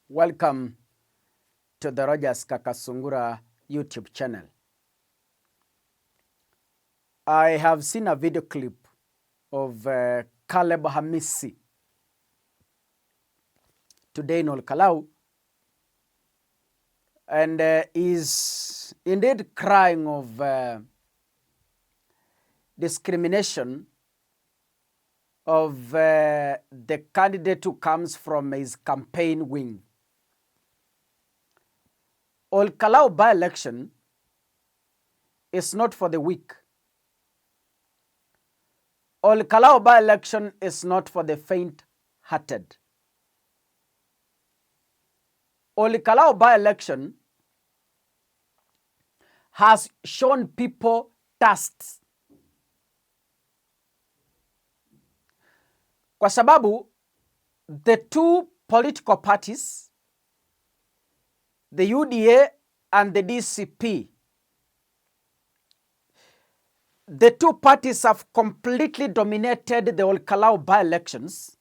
Welcome to the Rogers Kakasungura YouTube channel. I have seen a video clip of Caleb Hamisi today in Olkalou, and is indeed crying of discrimination of the candidate who comes from his campaign wing. Olkalou by-election is not for the weak. Olkalou by-election is not for the faint-hearted. Olkalou by-election has shown people thirst. Kwa sababu the two political parties, the UDA and the DCP, the two parties have completely dominated the Olkalou by-elections.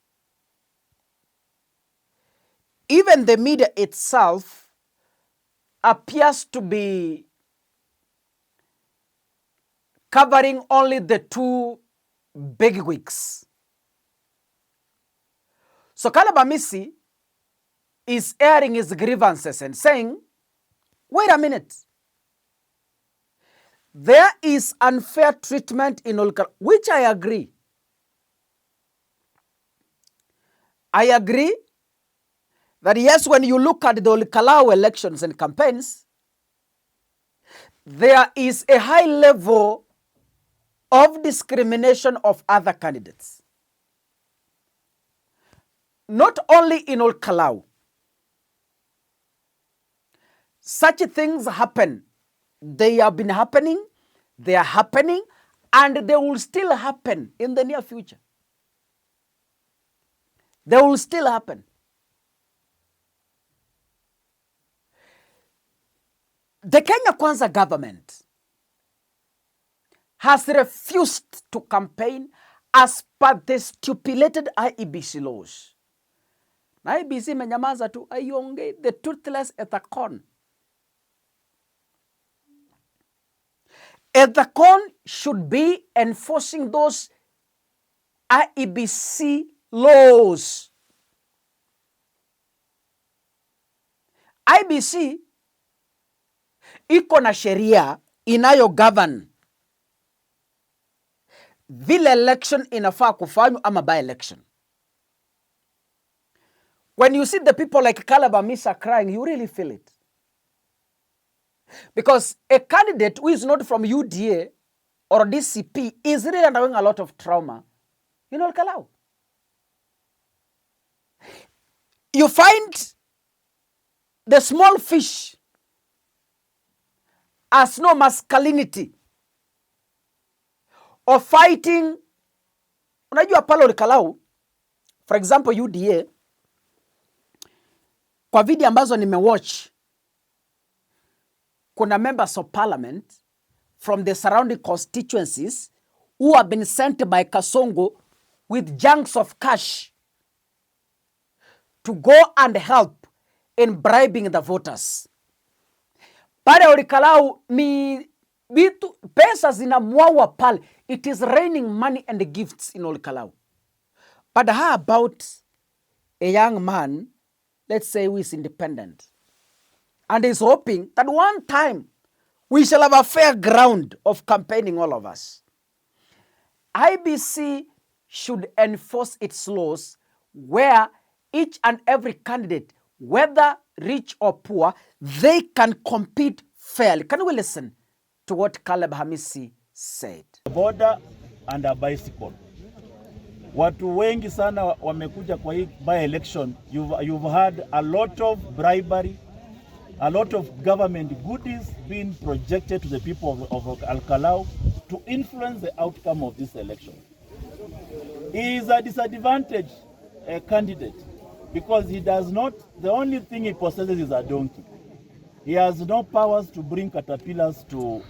Even the media itself appears to be covering only the two bigwigs. So Caleb Hamisi is airing his grievances and saying, wait a minute, there is unfair treatment in Olkalou, which I agree. I agree that yes, when you look at the Olkalou elections and campaigns, there is a high level of discrimination of other candidates. Not only in Olkalou. Such things happen. They have been happening, they are happening, and they will still happen in the near future. They will still happen. The Kenya Kwanza government has refused to campaign as per the stipulated IEBC laws. Na IEBC imenyamaza tu, aiongei, the toothless ethacon. Ethacon should be enforcing those IEBC laws. IEBC iko na sheria inayo govern vile election inafaa kufanywa ama by election. When you see the people like Caleb Hamisi crying, you really feel it. Because a candidate who is not from UDA or DCP is really undergoing a lot of trauma in Olkalou. You find the small fish has no masculinity of fighting. Unajua pale Olkalou, for example UDA, kwa video ambazo nimewatch, kuna members of parliament from the surrounding constituencies who have been sent by Kasongo with junks of cash to go and help in bribing the voters. Pale Olkalou ni vitu, pesa zinamwawa pale. It is raining money and gifts in Olkalou. But how about a young man, let's say, who is independent, and is hoping that one time we shall have a fair ground of campaigning, all of us? IEBC should enforce its laws where each and every candidate, whether rich or poor, they can compete fairly. Can we listen to what Caleb Hamisi said? A border and a bicycle. Watu wengi sana wamekuja kwa hii by election. You've had a lot of bribery, a lot of government goodies being projected to the people of Olkalou to influence the outcome of this election. He is a disadvantaged candidate because he does not, the only thing he possesses is a donkey. He has no powers to bring caterpillars to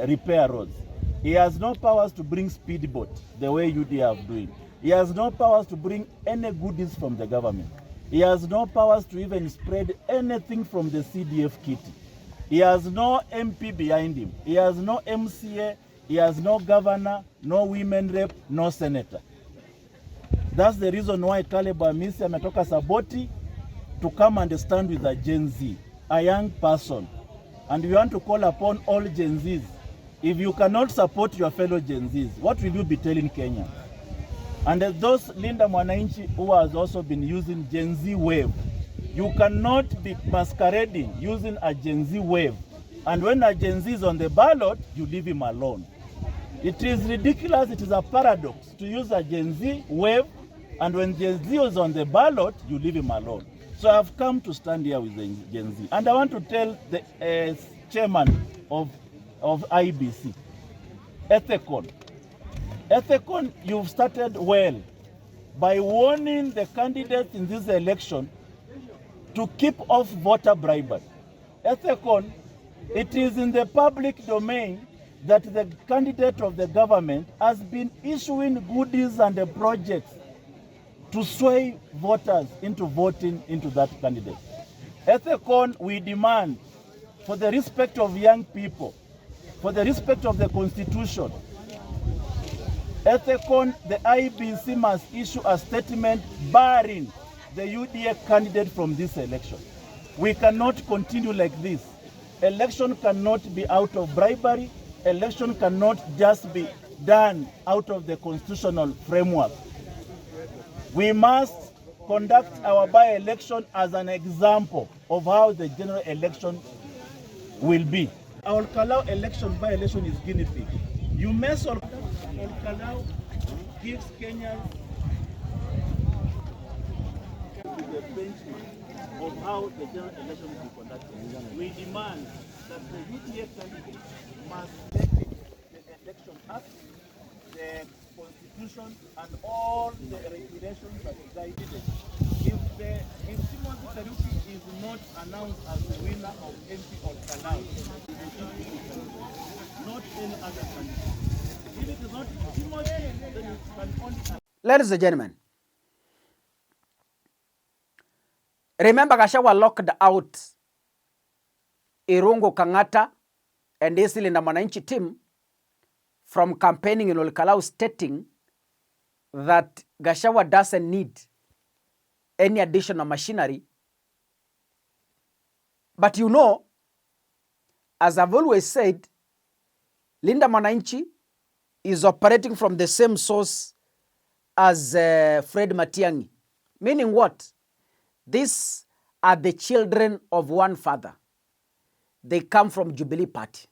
repair roads. He has no powers to bring speedboat the way UDA have doing. He has no powers to bring any goodies from the government. He has no powers to even spread anything from the CDF kitty. He has no MP behind him. He has no MCA. He has no governor, no women rep, no senator. That's the reason why Caleb Amisi ametoka Saboti to come and stand with a Gen Z, a young person. And we want to call upon all Gen Zs. If you cannot support your fellow Gen Zs, what will you be telling Kenya? And those Linda Mwananchi who has also been using Gen Z wave, you cannot be masquerading using a Gen Z wave. And when a Gen Z is on the ballot, you leave him alone. It is ridiculous, it is a paradox to use a Gen Z wave, and when Gen Z is on the ballot, you leave him alone. So I've come to stand here with the Gen Z. And I want to tell the chairman of IBC, Ethicon, you've started well by warning the candidates in this election to keep off voter bribery. Ethicon, it is in the public domain that the candidate of the government has been issuing goodies and projects to sway voters into voting into that candidate. Ethicon, we demand, for the respect of young people, for the respect of the Constitution, Ethicon, the IBC must issue a statement barring the UDA candidate from this election. We cannot continue like this. Election cannot be out of bribery. Election cannot just be done out of the constitutional framework. We must conduct our by-election as an example of how the general election will be. Our Olkalou election by-election is guinea pig. You mess Olkalou gives Kenyans the benchmark of how the general election will be conducted. We demand that the UDA candidate must take the election act, the constitution, and all the regulations that guide it. If Timothy Karuki is not announced as the winner of MP Olkalou, not any other candidate. If it is not Timothy, then it can only. Ladies and gentlemen, remember Gachagua locked out Irungu Kang'ata and his Linda Mwananchi team from campaigning in Olkalou, stating that Gachagua doesn't need any additional machinery. But you know, as I've always said, Linda Mwananchi is operating from the same source as Fred Matiang'i. Meaning what? These are the children of one father. They come from Jubilee Party.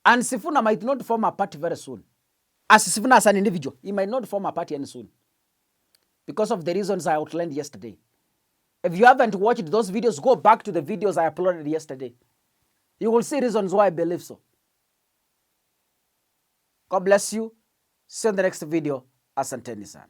And Sifuna might not form a party very soon. As Sifuna as an individual, he might not form a party any soon, because of the reasons I outlined yesterday. If you haven't watched those videos, go back to the videos I uploaded yesterday. You will see reasons why I believe so. God bless you. See you in the next video. Asanteni sana.